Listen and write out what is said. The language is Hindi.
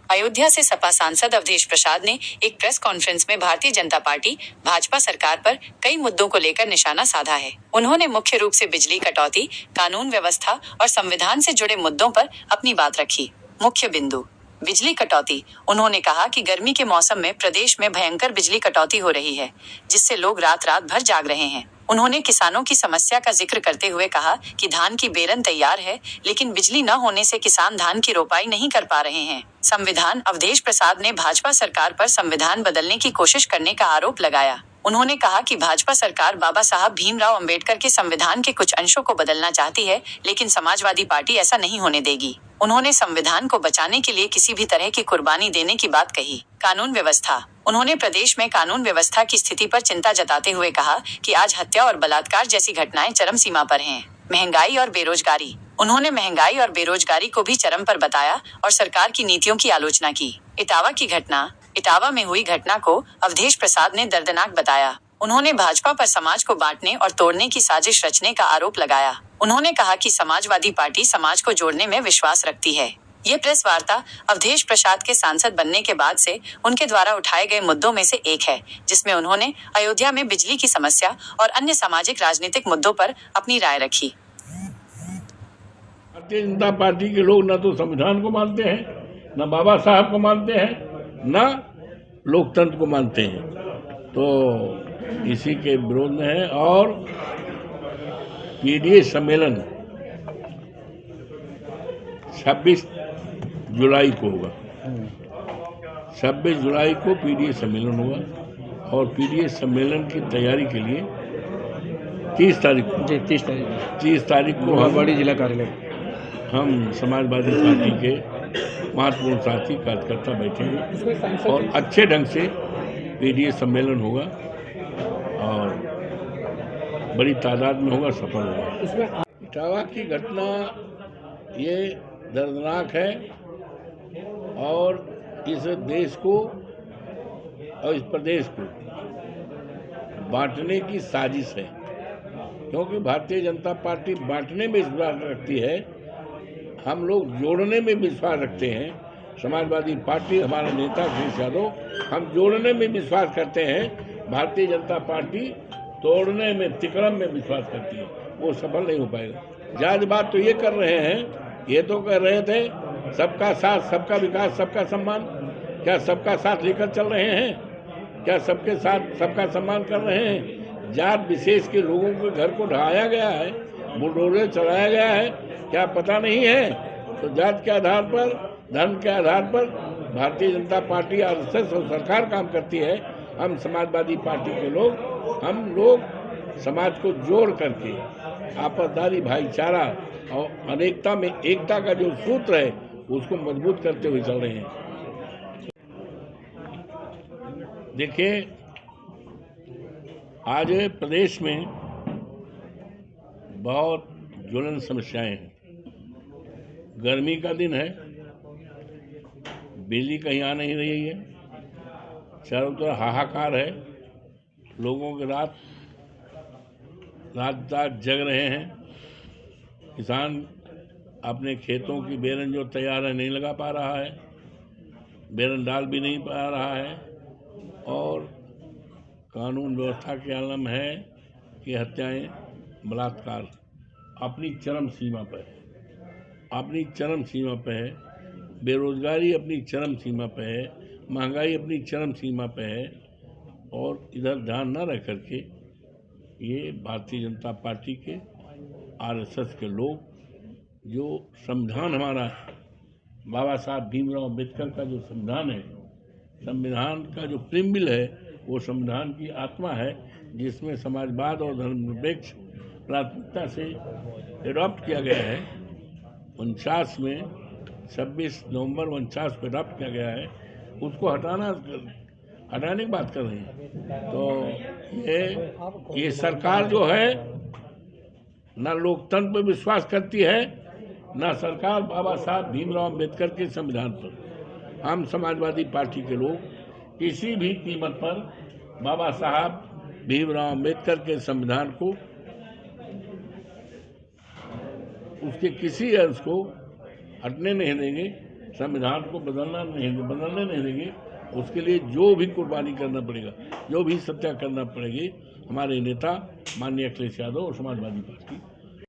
अयोध्या से सपा सांसद अवधेश प्रसाद ने एक प्रेस कॉन्फ्रेंस में भारतीय जनता पार्टी भाजपा सरकार पर कई मुद्दों को लेकर निशाना साधा है। उन्होंने मुख्य रूप से बिजली कटौती, कानून व्यवस्था और संविधान से जुड़े मुद्दों पर अपनी बात रखी। मुख्य बिंदु: बिजली कटौती। उन्होंने कहा कि गर्मी के मौसम में प्रदेश में भयंकर बिजली कटौती हो रही है, जिससे लोग रात रात भर जाग रहे हैं। उन्होंने किसानों की समस्या का जिक्र करते हुए कहा कि धान की बेरन तैयार है, लेकिन बिजली न होने से किसान धान की रोपाई नहीं कर पा रहे हैं। संविधान: अवधेश प्रसाद ने भाजपा सरकार पर संविधान बदलने की कोशिश करने का आरोप लगाया। उन्होंने कहा कि भाजपा सरकार बाबा साहब भीमराव अंबेडकर के संविधान के कुछ अंशों को बदलना चाहती है, लेकिन समाजवादी पार्टी ऐसा नहीं होने देगी। उन्होंने संविधान को बचाने के लिए किसी भी तरह की कुर्बानी देने की बात कही। कानून व्यवस्था: उन्होंने प्रदेश में कानून व्यवस्था की स्थिति पर चिंता जताते हुए कहा कि आज हत्या और बलात्कार जैसी घटनाएं चरम सीमा पर हैं। महंगाई और बेरोजगारी: उन्होंने महंगाई और बेरोजगारी को भी चरम पर बताया और सरकार की नीतियों की आलोचना की। इटावा की घटना: इटावा में हुई घटना को अवधेश प्रसाद ने दर्दनाक बताया। उन्होंने भाजपा पर समाज को बांटने और तोड़ने की साजिश रचने का आरोप लगाया। उन्होंने कहा कि समाजवादी पार्टी समाज को जोड़ने में विश्वास रखती है। ये प्रेस वार्ता अवधेश प्रसाद के सांसद बनने के बाद से उनके द्वारा उठाए गए मुद्दों में से एक है, जिसमें उन्होंने अयोध्या में बिजली की समस्या और अन्य सामाजिक राजनीतिक मुद्दों पर अपनी राय रखी। भारतीय जनता पार्टी के लोग न तो संविधान को मानते हैं, न बाबा साहब को मानते हैं, न लोकतंत्र को मानते हैं, तो इसी के विरोध में है। और पीडीए सम्मेलन 26 जुलाई को होगा। 26 जुलाई को पीडीए सम्मेलन होगा और पीडीए सम्मेलन की तैयारी के लिए 30 तारीख को बड़ी जिला कार्यालय हम समाजवादी पार्टी के महत्वपूर्ण साथी कार्यकर्ता बैठेंगे और अच्छे ढंग से पीडीए सम्मेलन होगा और बड़ी तादाद में होगा, सफल होगा। इटावा की घटना ये दर्दनाक है और इस देश को और इस प्रदेश को बांटने की साजिश है, क्योंकि भारतीय जनता पार्टी बांटने में विश्वास रखती है, हम लोग जोड़ने में विश्वास रखते हैं। समाजवादी पार्टी, हमारे नेता अखिलेश यादव, हम जोड़ने में विश्वास करते हैं। भारतीय जनता पार्टी तोड़ने में, तिकड़म में विश्वास करती है, वो सफल नहीं हो पाएगा। जायज बात तो ये कर रहे हैं, ये तो कह रहे थे सबका साथ, सबका विकास, सबका सम्मान। क्या सबका साथ लेकर चल रहे हैं? क्या सबके साथ सबका सम्मान कर रहे हैं? जात विशेष के लोगों के घर को ढहाया गया है, बुलडोजर चलाया गया है, क्या पता नहीं है? तो जात के आधार पर, धर्म के आधार पर भारतीय जनता पार्टी, आरएसएस और सरकार काम करती है। हम समाजवादी पार्टी के लोग, हम लोग समाज को जोड़ करके आपसदारी, भाईचारा और अनेकता में एकता का जो सूत्र है उसको मजबूत करते हुए चल रहे हैं। देखिए, आज प्रदेश में बहुत ज्वलन समस्याएं हैं। गर्मी का दिन है, बिजली कहीं आ नहीं रही है, चारों तरफ हाहाकार है, लोगों के रात जग रहे हैं। किसान अपने खेतों की बेरन जो तैयार है नहीं लगा पा रहा है, बेरन डाल भी नहीं पा रहा है और कानून व्यवस्था के आलम है कि हत्याएं, बलात्कार अपनी चरम सीमा पर है, अपनी चरम सीमा पर है, बेरोजगारी अपनी चरम सीमा पर है, महंगाई अपनी चरम सीमा पर है। और इधर ध्यान न रख करके ये भारतीय जनता पार्टी के, आरएसएस के लोग, जो संविधान हमारा है, बाबा साहब भीमराव अंबेडकर का जो संविधान है, संविधान का जो प्रीम्बिल है, वो संविधान की आत्मा है, जिसमें समाजवाद और धर्मनिरपेक्ष प्राथमिकता से एडॉप्ट किया गया है। 49 में 26 नवंबर 49 को एडॉप्ट किया गया है, उसको हटाने की बात कर रहे हैं। तो ये सरकार जो है ना लोकतंत्र पर विश्वास करती है, ना सरकार बाबा साहब भीमराव अंबेडकर के संविधान पर। हम समाजवादी पार्टी के लोग किसी भी कीमत पर बाबा साहब भीमराव अंबेडकर के संविधान को, उसके किसी अंश को हटने नहीं देंगे। संविधान को बदलने नहीं देंगे। उसके लिए जो भी कुर्बानी करना पड़ेगा, जो भी सत्या करना पड़ेगी, हमारे नेता माननीय अखिलेश यादव और समाजवादी पार्टी